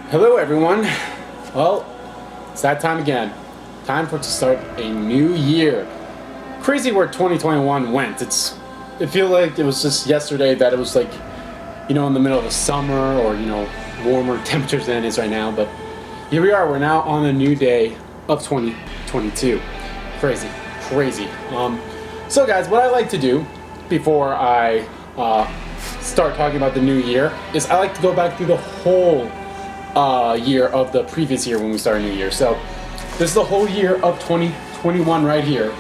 Hello everyone. Well, it's that time again. Time for it to start a new year. Crazy where 2021 went. It feels like it was just yesterday that it was like, in the middle of the summer or, warmer temperatures than it is right now. But here we are. We're now on a new day of 2022. Crazy. So guys, what I like to do before I start talking about the new year is I like to go back through the whole year of the previous year when we start a new year. So this is the whole year of 2021 right here.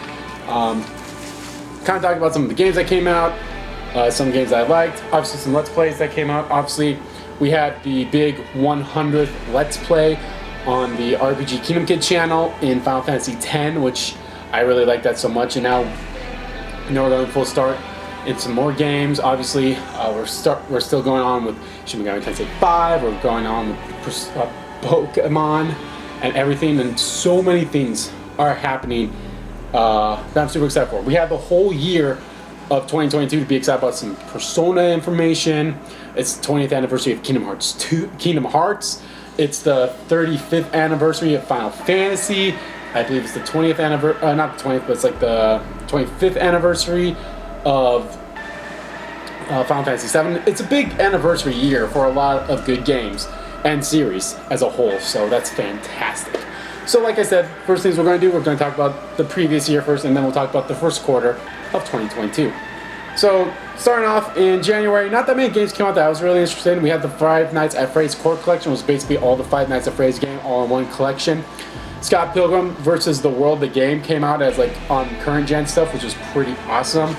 Kind of talk about some of the games that came out, some games I liked, obviously some Let's Plays that came out. Obviously, we had the big 100th Let's Play on the RPG Kingdom Kid channel in Final Fantasy X, which I really like that so much. And now, we're going full start in some more games. Obviously, we're still going on with Shin Megami Tensei 5. We're going on with Pokemon and everything, and so many things are happening that I'm super excited for. We have the whole year of 2022 to be excited about some Persona information. It's the 20th anniversary of Kingdom Hearts. It's the 35th anniversary of Final Fantasy. I believe it's the 20th anniversary, not the 20th, but it's like the 25th anniversary of Final Fantasy VII. It's a big anniversary year for a lot of good games and series as a whole, so that's fantastic. So like I said, first things we're going to do, we're going to talk about the previous year first, and then we'll talk about the first quarter of 2022. So starting off in January, not that many games came out that I was really interested in. We had the Five Nights at Freddy's Core Collection, which was basically all the Five Nights at Freddy's game all in one collection. Scott Pilgrim versus the World, the game, came out as like on current gen stuff, which was pretty awesome.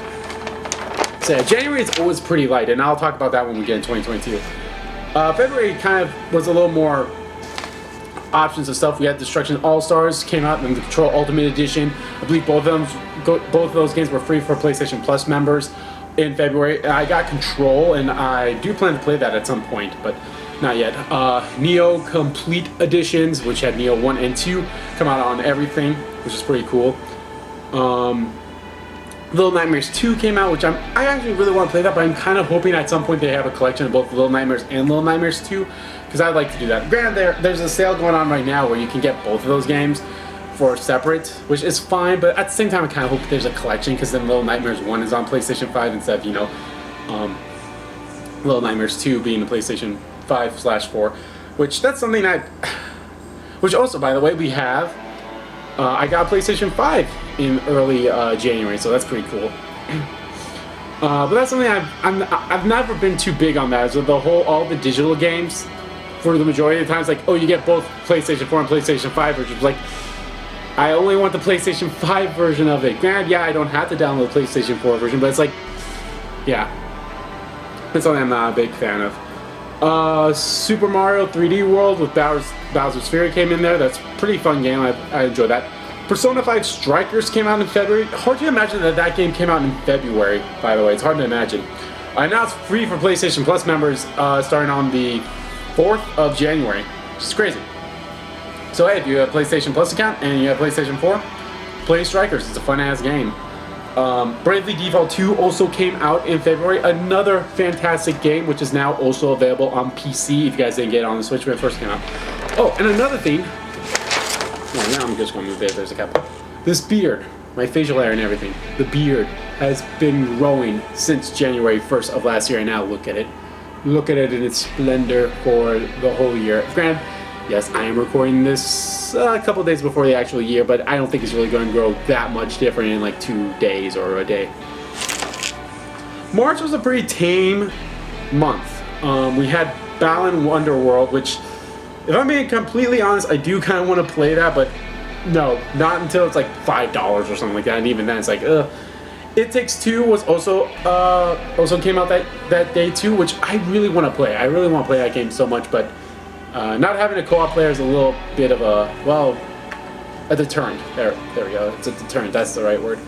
So yeah, January is always pretty light, and I'll talk about that when we get in 2022. February kind of was a little more options of stuff. We had Destruction All-Stars came out in the Control Ultimate Edition. I believe both of those games were free for PlayStation Plus members in February. I got Control, and I do plan to play that at some point, but not yet. Neo Complete Editions, which had Neo 1 and 2, come out on everything, which is pretty cool. Little Nightmares 2 came out, which I actually really want to play that, but I'm kind of hoping at some point they have a collection of both Little Nightmares and Little Nightmares 2, because I'd like to do that. Granted, there's a sale going on right now where you can get both of those games for separate, which is fine, but at the same time I kind of hope there's a collection, because then Little Nightmares 1 is on PlayStation 5 instead of, Little Nightmares 2 being the PlayStation 5/4, which that's something which also, by the way, we have, I got a PlayStation 5 in early January, so that's pretty cool. But that's something I've never been too big on that. So all the digital games, for the majority of the times, like, oh, you get both PlayStation 4 and PlayStation 5 versions. Like, I only want the PlayStation 5 version of it. Granted, yeah, I don't have to download the PlayStation 4 version, but it's like, yeah, that's something I'm not a big fan of. Super Mario 3D World with Bowser's Fury came in there. That's a pretty fun game. I enjoy that. Persona 5 Strikers came out in February. Hard to imagine that game came out in February, by the way. It's hard to imagine. Now it's free for PlayStation Plus members starting on the 4th of January, which is crazy. So hey, if you have a PlayStation Plus account and you have PlayStation 4, play Strikers. It's a fun-ass game. Bravely Default 2 also came out in February. Another fantastic game, which is now also available on PC if you guys didn't get it on the Switch when it first came out. Oh, and another thing. Well, now I'm just going to move it. There's a cap. This beard, my facial hair and everything, the beard has been growing since January 1st of last year, and now look at it. Look at it in its splendor for the whole year. Granted, yes, I am recording this a couple days before the actual year, but I don't think it's really going to grow that much different in like 2 days or a day. March was a pretty tame month. We had Balan Wonderworld, which, if I'm being completely honest, I do kind of want to play that, but no, not until it's like $5 or something like that, and even then it's like, ugh. It Takes Two was also came out that day too, which I really want to play. I really want to play that game so much, but not having a co-op player is a little bit of a deterrent. There we go. It's a deterrent. That's the right word.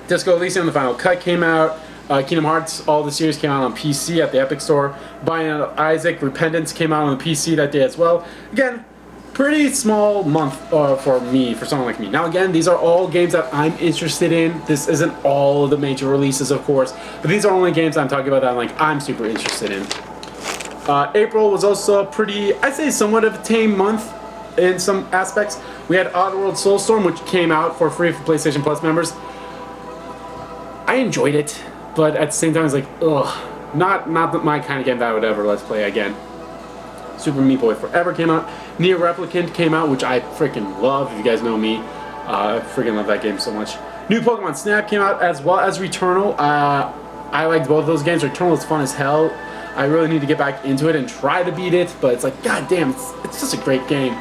Disco Elysium: The Final Cut came out. Kingdom Hearts, all the series came out on PC at the Epic Store. Binding of Isaac: Repentance came out on the PC that day as well. Again, pretty small month for someone like me. Now again, these are all games that I'm interested in. This isn't all of the major releases, of course, but these are only games I'm talking about that I'm super interested in. April was also a pretty, I'd say somewhat of a tame month in some aspects. We had Oddworld Soulstorm, which came out for free for PlayStation Plus members. I enjoyed it, but at the same time, it's like, ugh, not my kind of game that I would ever let's play again. Super Meat Boy Forever came out. Nier Replicant came out, which I freaking love. If you guys know me, I freaking love that game so much. New Pokemon Snap came out, as well as Returnal. I liked both of those games. Returnal is fun as hell. I really need to get back into it and try to beat it, but it's like, god damn, it's just a great game.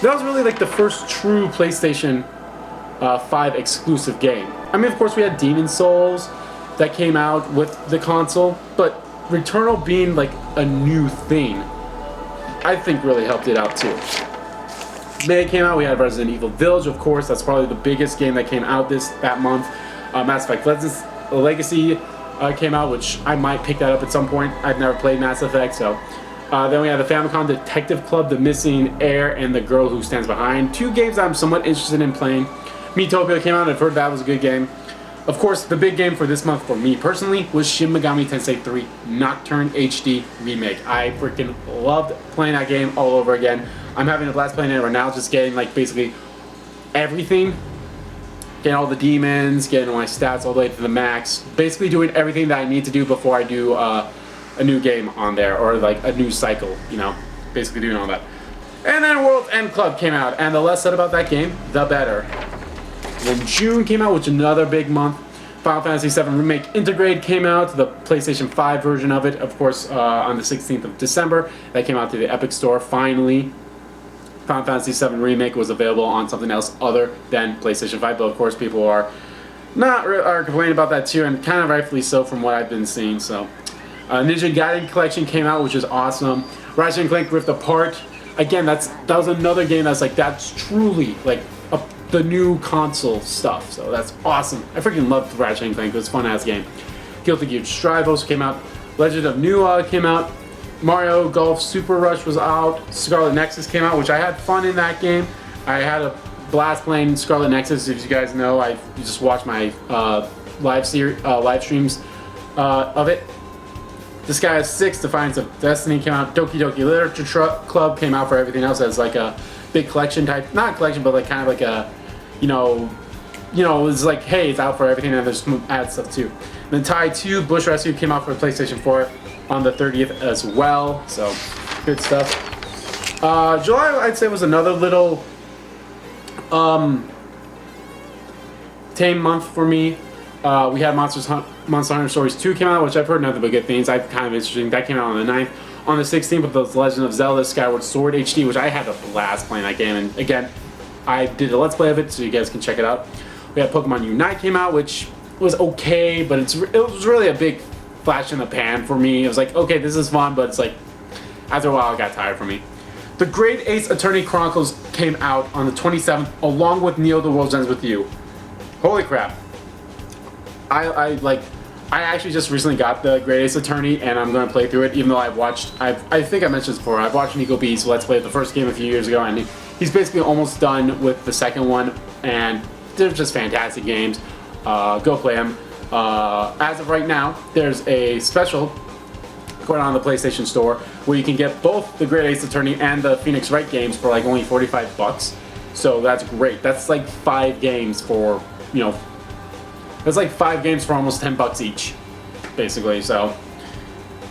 That was really like the first true PlayStation 5 exclusive game. I mean, of course, we had Demon Souls that came out with the console, but Returnal being like a new thing, I think really helped it out too. May came out, we had Resident Evil Village, of course. That's probably the biggest game that came out that month. Mass Effect Legacy came out, which I might pick that up at some point. I've never played Mass Effect, so. Then we had the Famicom Detective Club, The Missing Heir, and The Girl Who Stands Behind. Two games I'm somewhat interested in playing. Miitopia came out, I've heard that was a good game. Of course, the big game for this month for me personally was Shin Megami Tensei 3 Nocturne HD Remake. I freaking loved playing that game all over again. I'm having a blast playing it right now, just getting like basically everything. Getting all the demons, getting my stats all the way to the max. Basically doing everything that I need to do before I do a new game on there, or like a new cycle, you know. Basically doing all that. And then World's End Club came out, and the less said about that game, the better. Then June came out, which is another big month. Final Fantasy VII Remake Integrate came out, the PlayStation 5 version of it, of course, on the 16th of December. That came out to the Epic Store, finally. Final Fantasy VII Remake was available on something else other than PlayStation 5, but of course people are complaining about that too, and kind of rightfully so from what I've been seeing, so. Ninja Gaiden Collection came out, which is awesome. Ratchet & Clank Rift Apart, again, that was another game that's truly like the new console stuff, so that's awesome. I freaking loved Ratchet & Clank, it was a fun ass game. Guilty Gear Strive also came out. Legend of Nuwa came out. Mario Golf Super Rush was out. Scarlet Nexus came out, which I had fun in that game. I had a blast playing Scarlet Nexus. If you guys know, I just watched my live streams of it. Disguise 6, Defiance of Destiny came out. Doki Doki Literature Club came out for everything else as like a big collection type, not collection, but like kind of like a, you know, it's like, hey, it's out for everything, and there's some ad stuff too. Then Tai 2 Bush Rescue came out for PlayStation 4 on the 30th as well, so good stuff. July, I'd say, was another little tame month for me. We had Monster Hunter Stories 2 came out, which I've heard nothing but good things. I kind of interesting. That came out on the 9th. On the 16th with The Legend of Zelda Skyward Sword HD, which I had a blast playing that game. And again, I did a Let's Play of it, so you guys can check it out. We had Pokemon Unite came out, which was okay, but it was really a big flash in the pan for me. It was like, okay, this is fun, but it's like, after a while, it got tired for me. The Great Ace Attorney Chronicles came out on the 27th, along with Neo The World Ends With You. Holy crap. I actually just recently got the Great Ace Attorney, and I'm going to play through it, even though I think I mentioned this before, I've watched Nico B's Let's Play the first game a few years ago, and he's basically almost done with the second one, and they're just fantastic games. Go play them. As of right now, there's a special going on the PlayStation Store where you can get both the Great Ace Attorney and the Phoenix Wright games for like only $45. So that's great. That's like 5 games for, you know, that's like 5 games for almost $10 each, basically. So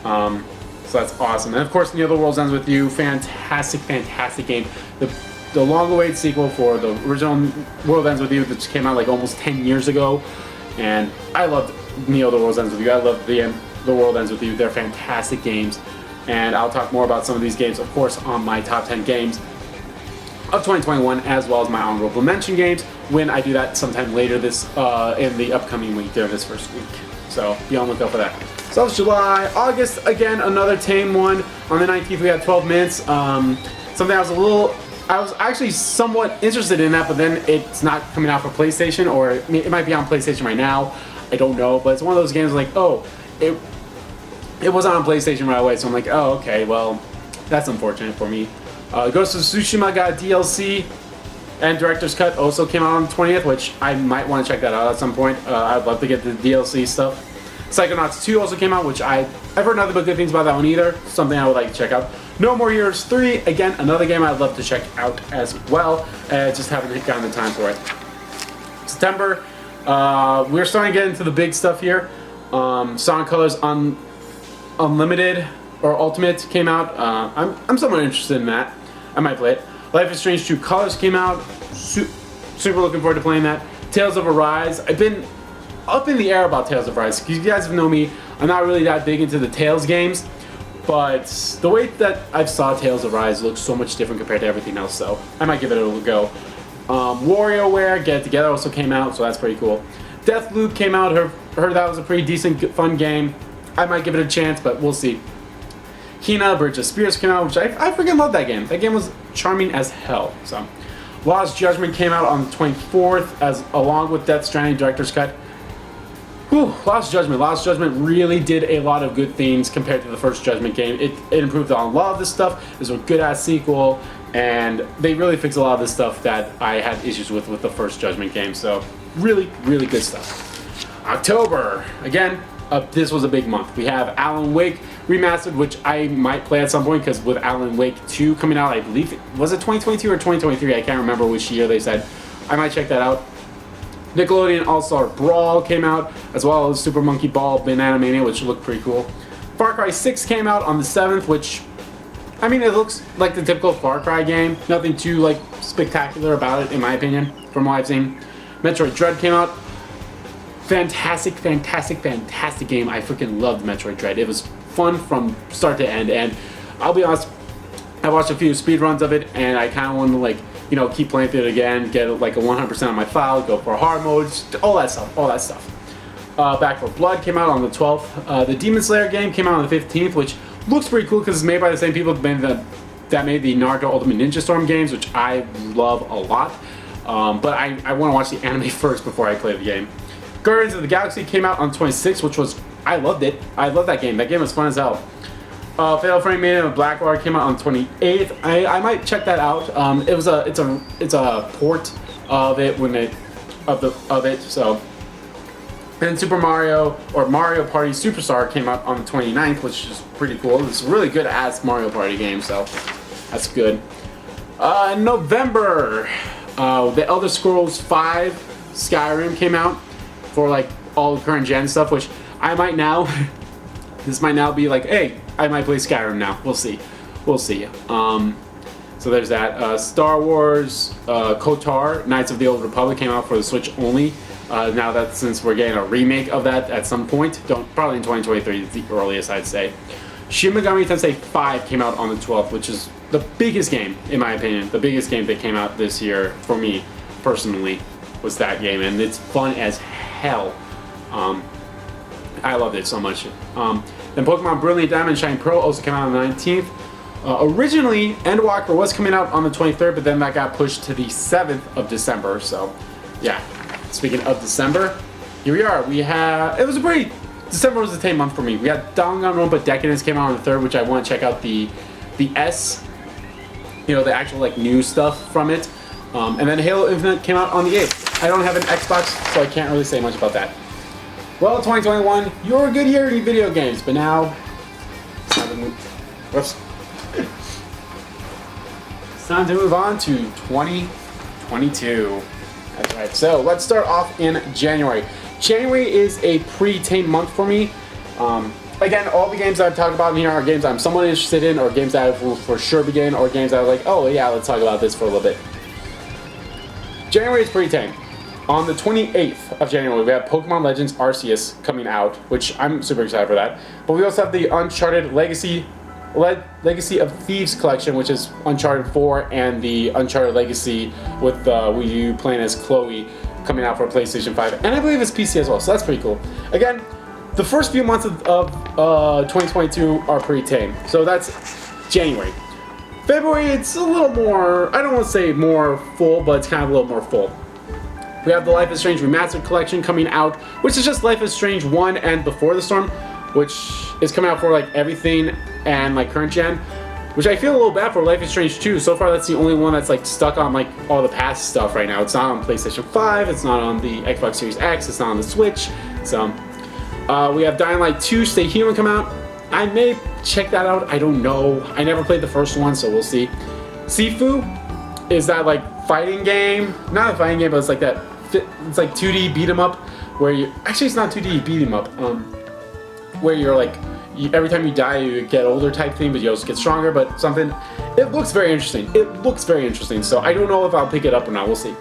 that's awesome. And of course, The Other World Ends With You, fantastic, fantastic game. The long-awaited sequel for the original World Ends With You, which came out like almost 10 years ago, and I loved Neo The World Ends With You. I love The World Ends With You. They're fantastic games, and I'll talk more about some of these games, of course, on my top 10 games of 2021, as well as my honorable mention games when I do that sometime later this in the upcoming week during this first week. So be on the lookout for that. So that was July. August, again, another tame one. On the 19th, we had 12 Minutes. Something I was actually somewhat interested in that, but then it's not coming out for PlayStation, or it might be on PlayStation right now. I don't know, but it's one of those games like, oh, it wasn't on PlayStation right away, so I'm like, oh, okay, well, that's unfortunate for me. Ghost of Tsushima got a DLC, and Director's Cut also came out on the 20th, which I might want to check that out at some point. I'd love to get the DLC stuff. Psychonauts 2 also came out, which I've heard nothing but good things about that one either. Something I would like to check out. No More Heroes 3, again, another game I'd love to check out as well. Just haven't gotten the time for it. September, we're starting to get into the big stuff here. Sonic Colors Unlimited or Ultimate came out. I'm somewhat interested in that. I might play it. Life is Strange 2 Colors came out. Super looking forward to playing that. Tales of Arise. I've been up in the air about Tales of Arise. You guys know me. I'm not really that big into the Tales games. But the way that I've saw Tales of Rise looks so much different compared to everything else, so I might give it a go. WarioWare Get It Together also came out, so that's pretty cool. Deathloop came out. Heard that was a pretty decent, fun game. I might give it a chance, but we'll see. Hina Bridge of Spirits came out, which I freaking love that game. That game was charming as hell. So, Lost Judgment came out on the 24th, along with Death Stranding Director's Cut. Whew, Lost Judgment. Lost Judgment really did a lot of good things compared to the first Judgment game. It improved on a lot of this stuff. It was a good-ass sequel, and they really fixed a lot of the stuff that I had issues with the first Judgment game. So, really, really good stuff. October. Again, this was a big month. We have Alan Wake Remastered, which I might play at some point, because with Alan Wake 2 coming out, I believe, was it 2022 or 2023? I can't remember which year they said. I might check that out. Nickelodeon All-Star Brawl came out, as well as Super Monkey Ball Banana Mania, which looked pretty cool. Far Cry 6 came out on the 7th, which, I mean, it looks like the typical Far Cry game. Nothing too, like, spectacular about it, in my opinion, from what I've seen. Metroid Dread came out. Fantastic, fantastic, fantastic game. I freaking loved Metroid Dread. It was fun from start to end, and I'll be honest, I watched a few speedruns of it, and I kind of wanted to, like, you know, keep playing through it again, get like a 100% on my file, go for hard modes, all that stuff. Back 4 Blood came out on the 12th. The Demon Slayer game came out on the 15th, which looks pretty cool because it's made by the same people that made the Naruto Ultimate Ninja Storm games, which I love a lot. But I want to watch the anime first before I play the game. Guardians of the Galaxy came out on 26th, which was, I loved it. I love that game. That game was fun as hell. Fatal Frame Maiden of Blackwater came out on 28th. I might check that out. It's a port of it So, and Super Mario or Mario Party Superstar came out on the 29th, which is pretty cool. It's a really good ass Mario Party game, so that's good. In November, the Elder Scrolls V Skyrim came out for like all the current gen stuff, which I might now. This might now be like, hey, I might play Skyrim now. We'll see. So there's that. Star Wars KOTOR, Knights of the Old Republic came out for the Switch only. Now that since we're getting a remake of that at some point, probably in 2023 is the earliest I'd say. Shin Megami Tensei 5 came out on the 12th, which is the biggest game, in my opinion. The biggest game that came out this year for me, personally, was that game, and it's fun as hell. I loved it so much. Then Pokemon Brilliant Diamond Shine Pearl also came out on the 19th. Originally, Endwalker was coming out on the 23rd, but then that got pushed to the 7th of December. So, yeah. Speaking of December, here we are. December was the tame month for me. We had Danganronpa Decadence came out on the 3rd, which I want to check out the S, the actual like new stuff from it. And then Halo Infinite came out on the 8th. I don't have an Xbox, so I can't really say much about that. Well, 2021, you were a good year in video games, but now it's time to move. Whoops. It's time to move on to 2022. That's right. So let's start off in January. January is a pretty tame month for me. Again, all the games I've talked about in here are games I'm somewhat interested in, or games that I will for sure begin, or games that are like, oh yeah, let's talk about this for a little bit. January is pretty tame. On the 28th of January, we have Pokemon Legends Arceus coming out, which I'm super excited for that. But we also have the Uncharted Legacy of Thieves collection, which is Uncharted 4 and the Uncharted Legacy with Wii U playing as Chloe coming out for PlayStation 5. And I believe it's PC as well, so that's pretty cool. Again, the first few months of 2022 are pretty tame. So that's January. February, it's a little more, I don't want to say more full, but it's kind of a little more full. We have the Life is Strange Remastered collection coming out, which is just Life is Strange 1 and Before the Storm, which is coming out for like everything and like current gen, which I feel a little bad for Life is Strange 2. So far, that's the only one that's like stuck on like all the past stuff right now. It's not on PlayStation 5, it's not on the Xbox Series X, it's not on the Switch. So We have Dying Light 2 Stay Human come out. I may check that out. I don't know. I never played the first one, so we'll see. Sifu is that like fighting game. Not a fighting game, but it's like that. It's like 2D beat 'em up where you. Actually, it's not 2D beat 'em up. Where you're like every time you die you get older type thing, but you also get stronger. But something. It looks very interesting. It looks very interesting. So I don't know if I'll pick it up or not. We'll see.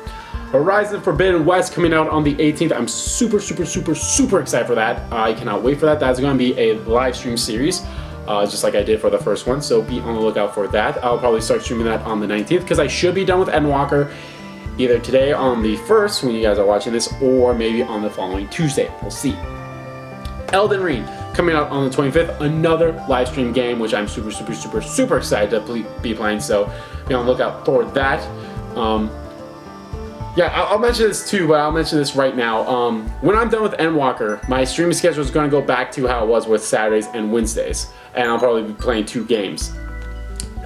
Horizon Forbidden West coming out on the 18th. I'm super excited for that. I cannot wait for that. That's going to be a live stream series, just like I did for the first one. So be on the lookout for that. I'll probably start streaming that on the 19th because I should be done with Endwalker either today on the 1st when you guys are watching this, or maybe on the following Tuesday. We'll see. Elden Ring coming out on the 25th. Another live stream game, which I'm super excited to be playing. So be on the lookout for that. Yeah, I'll mention this too, but I'll mention this right now. When I'm done with Endwalker, my streaming schedule is going to go back to how it was with Saturdays and Wednesdays, and I'll probably be playing 2 games.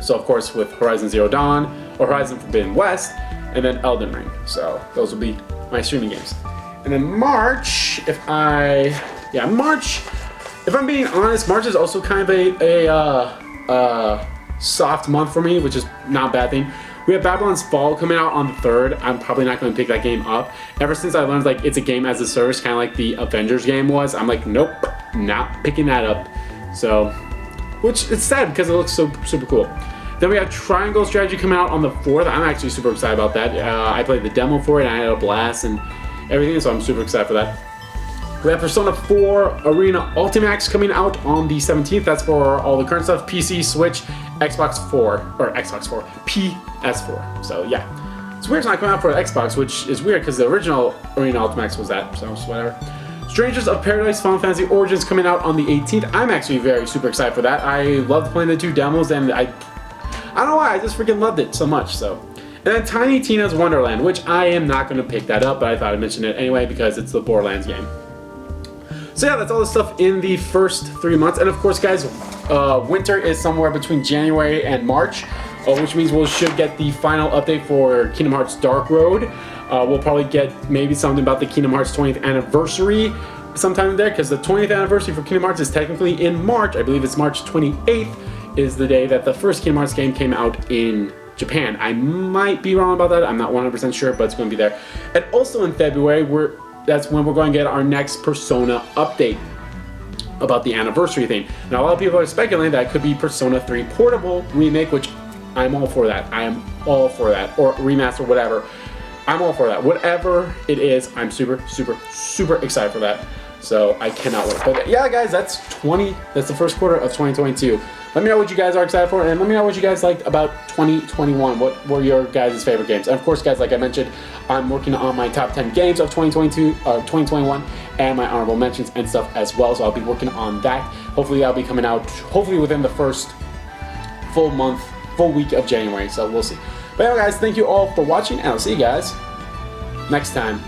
So of course with Horizon Zero Dawn, or Horizon Forbidden West, and then Elden Ring. So those will be my streaming games. And then March, if I'm being honest, March is also kind of a soft month for me, which is not a bad thing. We have Babylon's Fall coming out on the 3rd. I'm probably not going to pick that game up. Ever since I learned like it's a game as a service, kind of like the Avengers game was, I'm like, nope, not picking that up. So, which it's sad because it looks so super cool. Then we have Triangle Strategy coming out on the 4th. I'm actually super excited about that. I played the demo for it and I had a blast and everything, so I'm super excited for that. We have Persona 4 Arena Ultimax coming out on the 17th. That's for all the current stuff, PC, Switch, PS4, PS4. So yeah, it's weird it's not coming out for Xbox, which is weird because the original Arena Ultimax was that, so whatever. Strangers of Paradise Final Fantasy Origins coming out on the 18th. I'm actually very super excited for that. I loved playing the 2 demos and I don't know why, I just freaking loved it so much, so. And then Tiny Tina's Wonderland, which I am not going to pick that up, but I thought I'd mention it anyway because it's the Borderlands game. So yeah, that's all the stuff in the first 3 months. And of course, guys, winter is somewhere between January and March, which means we should get the final update for Kingdom Hearts Dark Road. We'll probably get maybe something about the Kingdom Hearts 20th anniversary sometime there, because the 20th anniversary for Kingdom Hearts is technically in March. I believe it's March 28th is the day that the first Kingdom Hearts game came out in Japan. I might be wrong about that. I'm not 100% sure, but it's going to be there. And also in February, that's when we're going to get our next Persona update about the anniversary thing. Now, a lot of people are speculating that it could be Persona 3 Portable Remake, which I'm all for that. I am all for that. Or remaster, whatever. I'm all for that. Whatever it is, I'm super excited for that. So I cannot wait. But yeah, guys, that's the first quarter of 2022. Let me know what you guys are excited for, and let me know what you guys liked about 2021. What were your guys' favorite games? And of course, guys, like I mentioned, I'm working on my top 10 games of 2021, and my honorable mentions and stuff as well. So I'll be working on that. Hopefully, that'll be coming out within the first full week of January. So we'll see. But anyway, guys, thank you all for watching, and I'll see you guys next time.